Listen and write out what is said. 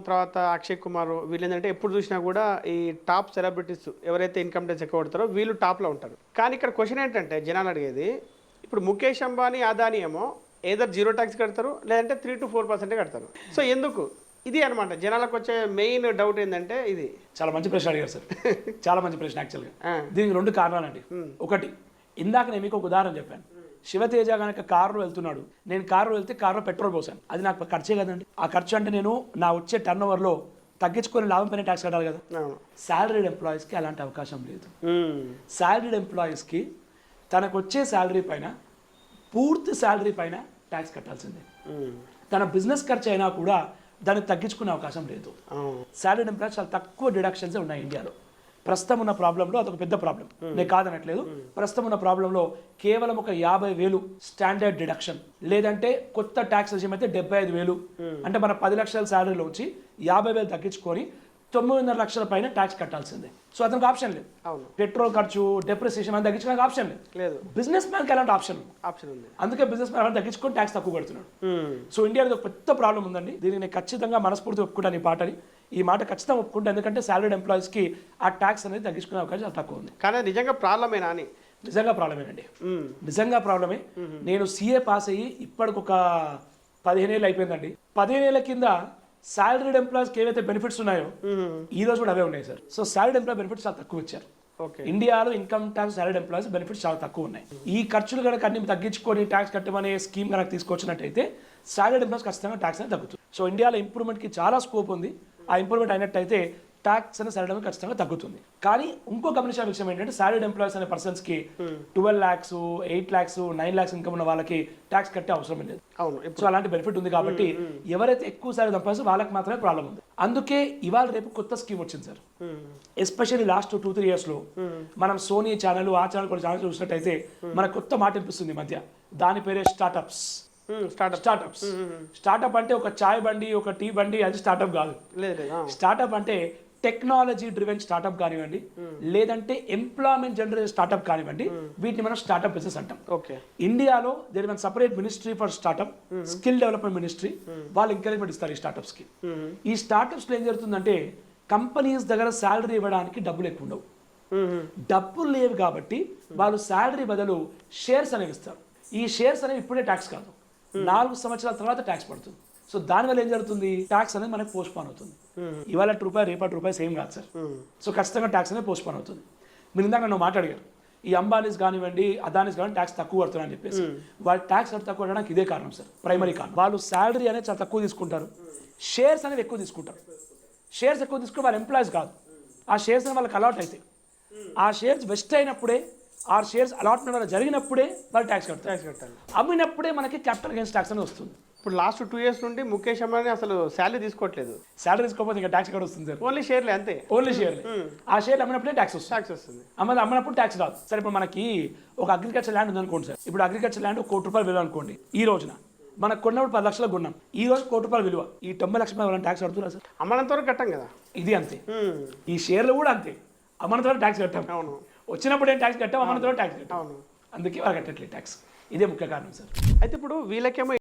తర్వాత అక్షయ్ కుమార్ వీళ్ళు ఏంటంటే ఎప్పుడు చూసినా కూడా ఈ టాప్ సెలబ్రిటీస్ ఎవరైతే ఇన్కమ్ ట్యాక్స్ ఎక్కువ కొడతారో వీళ్ళు టాప్లో ఉంటారు. కానీ ఇక్కడ క్వశ్చన్ ఏంటంటే జనాలు అడిగేది, ఇప్పుడు ముఖేష్ అంబానీ అదానీ ఏమో ఏదర్ జీరో ట్యాక్స్ కడతారు, లేదంటే 3 to 4% కడతారు. సో ఎందుకు ఇది అనమాట జనాలకు వచ్చే మెయిన్ డౌట్ ఏంటంటే ఇది. చాలా మంచి ప్రశ్న అడిగారు సార్. చాలా మంచి ప్రశ్న. యాక్చువల్గా దీనికి 2 కారణాలండి. ఒకటి, ఇందాక నేను మీకు ఒక ఉదాహరణ చెప్పాను. శివతేజ కనుక కారులో వెళ్తున్నాడు, నేను కారులో వెళ్తే కారులో పెట్రోల్ పోసాను, అది నాకు ఖర్చే కదండి. ఆ ఖర్చు అంటే నేను నా వచ్చే టర్న్ ఓవర్లో తగ్గించుకొని లాభం పైన ట్యాక్స్ కట్టాలి కదా. శాలరీడ్ ఎంప్లాయీస్కి అలాంటి అవకాశం లేదు. శాలరీడ్ ఎంప్లాయీస్కి తనకు వచ్చే శాలరీ పైన పూర్తి శాలరీ పైన ట్యాక్స్ కట్టాల్సిందే. తన బిజినెస్ ఖర్చు అయినా కూడా దాన్ని తగ్గించుకునే అవకాశం లేదు. శాలరీడ్ ఎంప్లాయీస్ చాలా తక్కువ డిడక్షన్స్ ఉన్నాయి ఇండియాలో. ప్రస్తుతం ఉన్న ప్రాబ్లంలో అదొక పెద్ద ప్రాబ్లం, నేను కాదనట్లేదు. ప్రస్తుతం ఉన్న ప్రాబ్లంలో కేవలం ఒక 50,000 స్టాండర్డ్ డిడక్షన్, లేదంటే కొత్త ట్యాక్స్ రెజిమ్ అయితే 75,000, అంటే మన 10 లక్షల శాలరీలోంచి 50,000 తగ్గించుకొని 9.5 లక్షల పైన ట్యాక్స్ కట్టాల్సిందే. సో అతనికి ఆప్షన్ లేదు. పెట్రోల్ ఖర్చు, డెప్రిసియేషన్ అని తగ్గించడానికి ఆప్షన్ లేదు. బిజినెస్ మ్యాన్కి అలాంటి ఆప్షన్ ఉంది. అందుకే బిజినెస్ మ్యాన్ తగ్గించుకొని ట్యాక్స్ తక్కువ కడుతున్నాడు. సో ఇండియాలో ఒక పెద్ద ప్రాబ్లం ఉందండి. దీనికి నేను ఖచ్చితంగా మనస్ఫూర్తి ఒప్పుకుంటాను. ఈ మాట ఖచ్చితంగా ఒప్పుకుంటాను. ఎందుకంటే సాలరీడ్ ఎంప్లాయీస్కి ఆ ట్యాక్స్ అనేది తగ్గించుకునే అవకాశం చాలా తక్కువ ఉంది. కానీ నిజంగా ప్రాబ్లమేనా అని? నిజంగా ప్రాబ్లమేనండి. నిజంగా ప్రాబ్లమే. నేను సిఏ పాస్ అయ్యి ఇప్పటికొక 15 ఏళ్ళు అయిపోయిందండి. 15 ఏళ్ల కింద సాలరీడ్ ఎంప్లాయీస్కి ఏవైతే బెనిఫిట్స్ ఉన్నాయో ఈ రోజు కూడా అవే ఉన్నాయి sir. So salaried employee benefits చాలా తక్కువ ఇచ్చారు. ఇండియాలో income tax salaried employees benefits చాలా తక్కువ ఉన్నాయి. ఈ ఖర్చులు కనుక అన్ని తగ్గించుకొని ట్యాక్స్ కట్టమనే స్కీమ్ కనుక తీసుకొచ్చినట్టయితే సాలరీడ్ ఎంప్లాయీస్ ఖచ్చితంగా ట్యాక్స్ అనేది తగ్గుతుంది. సో ఇండియాలో ఇంప్రూవ్మెంట్కి చాలా స్కోప్ ఉంది. ఆ ఇంప్రూవ్మెంట్ అయినట్టయితే ట్యాక్స్ అనే సాలరీ ఖచ్చితంగా తగ్గుతుంది. కానీ ఇంకో గమనించిన విషయం ఏంటంటే సాలరీడ్ ఎంప్లాయీస్ అనే పర్సన్స్కి 12 lakhs, 8 lakhs, 9 lakhs ఇన్కమ్ ఉన్న వాళ్ళకి ట్యాక్స్ కట్టే అవసరం లేదు. సో అలాంటి బెనిఫిట్ ఉంది కాబట్టి ఎవరైతే ఎక్కువ సాలరీ సంపాదిస్తే వాళ్ళకి మాత్రమే ప్రాబ్లం ఉంది. అందుకే ఇవాళ రేపు కొత్త స్కీమ్ వచ్చింది సార్. ఎస్పెషల్లీ లాస్ట్ 2-3 yearsలో మనం సోనీ ఛానల్, ఆ ఛానల్ కూడా ఛానల్ చూసినట్టయితే మన కొత్త మాట అనిపిస్తుంది మధ్య. దాని పేరే స్టార్టప్స్. స్టార్టప్ అంటే ఒక చాయ్ బండి, ఒక టీ బండి, అది స్టార్టప్ కాదు. స్టార్టప్ అంటే టెక్నాలజీ డ్రివెన్ స్టార్టప్ కానివ్వండి, లేదంటే ఎంప్లాయ్మెంట్ జనరేట్ స్టార్టప్ కానివ్వండి, వీటిని మనం స్టార్టప్ బిజినెస్ అంటాం. ఇండియాలో there is separate ministry for startup, skill development ministry. వాళ్ళు ఎంకరేజ్మెంట్ ఇస్తారు ఈ స్టార్టప్స్ కి. ఈ స్టార్టప్స్ లో ఏం జరుగుతుందంటే కంపెనీస్ దగ్గర శాలరీ ఇవ్వడానికి డబ్బులు ఎక్కువ ఉండవు. డబ్బులు లేవు కాబట్టి వాళ్ళు శాలరీ బదులు షేర్స్ అనేవి ఇస్తారు. ఈ షేర్స్ అనేవి ఇప్పుడే ట్యాక్స్ కాదు, 4 సంవత్సరాల తర్వాత ట్యాక్స్ పడుతుంది. సో దానివల్ల ఏం జరుగుతుంది, ట్యాక్స్ అనేది మనకి పోస్ట్ పోన్ అవుతుంది. ఇవాళ రూపాయి, రేపటి రూపాయి సేమ్ కాదు సార్. సో ఖచ్చితంగా ట్యాక్స్ అనేది పోస్ట్ పోన్ అవుతుంది. మీరు ఇందాక నన్ను మాట్లాడారు, ఈ అంబానీస్ కానివ్వండి, అదానీస్ కానివ్వండి ట్యాక్స్ తక్కువ కడుతున్నారని చెప్పేసి. వాళ్ళు ట్యాక్స్ తక్కువ కట్టడానికి ఇదే కారణం సార్, ప్రైమరీ కారణం. వాళ్ళు శాలరీ అనేది చాలా తక్కువ తీసుకుంటారు, షేర్స్ అనేది ఎక్కువ తీసుకుంటారు. షేర్స్ ఎక్కువ తీసుకుంటే వాళ్ళ ఎంప్లాయీస్ కాదు, ఆ షేర్స్ అని వాళ్ళకి అలాట్ అవుతాయి. ఆ షేర్స్ వెస్ట్ అయినప్పుడే, ఆ షేర్స్ అలాట్మెంట్ వల్ల జరిగినప్పుడే వాళ్ళు ట్యాక్స్ కట్టాలి. అమ్మినప్పుడే మనకి క్యాపిటల్ గెయిన్స్ ట్యాక్స్ అనేది వస్తుంది. ఇప్పుడు లాస్ట్ 2 years నుండి ముఖేష్ అంబానీ అసలు శాలరీ తీసుకోవట్లేదు. శాలరీ తీసుకోకపోతే ఇంకా ట్యాక్స్ ఎక్కడ వస్తుంది సార్? ఓన్లీ షేర్లే, అంతే. ఓన్లీ షేర్లే. ఆ షేర్లు అమ్మినప్పుడే ట్యాక్స్ వస్తుంది. అమ్మినప్పుడు ట్యాక్స్ రాదు. సరే, ఇప్పుడు మనకి ఒక అగ్రికల్చర్ ల్యాండ్ ఉందనుకోండి సార్. ఇప్పుడు అగ్రికల్చర్ ల్యాండ్ 1 కోటి రూపాయలు విలువ అనుకోండి. ఈ రోజున మనకు కొన్నప్పుడు 10 లక్షలకు కొన్నాం, ఈ రోజు 1 కోటి రూపాయలు విలువ. ఈ 90 లక్షల వాళ్ళని ట్యాక్స్ కడుతున్నారు సార్. అమ్మనంత వరకు కట్టాం కదా. ఇది అంతే. ఈ షేర్లు కూడా అంతే, అమ్మనంత వరకు ట్యాక్స్ కట్టాం. అవును, వచ్చినప్పుడు ఏం ట్యాక్స్ కట్టాం, అమ్మనంత వరకు ట్యాక్స్ కట్టాం. అందుకే వాళ్ళు కట్టట్లేదు ట్యాక్స్. ఇదే ముఖ్య కారణం సార్. అయితే ఇప్పుడు వీళ్ళకేమో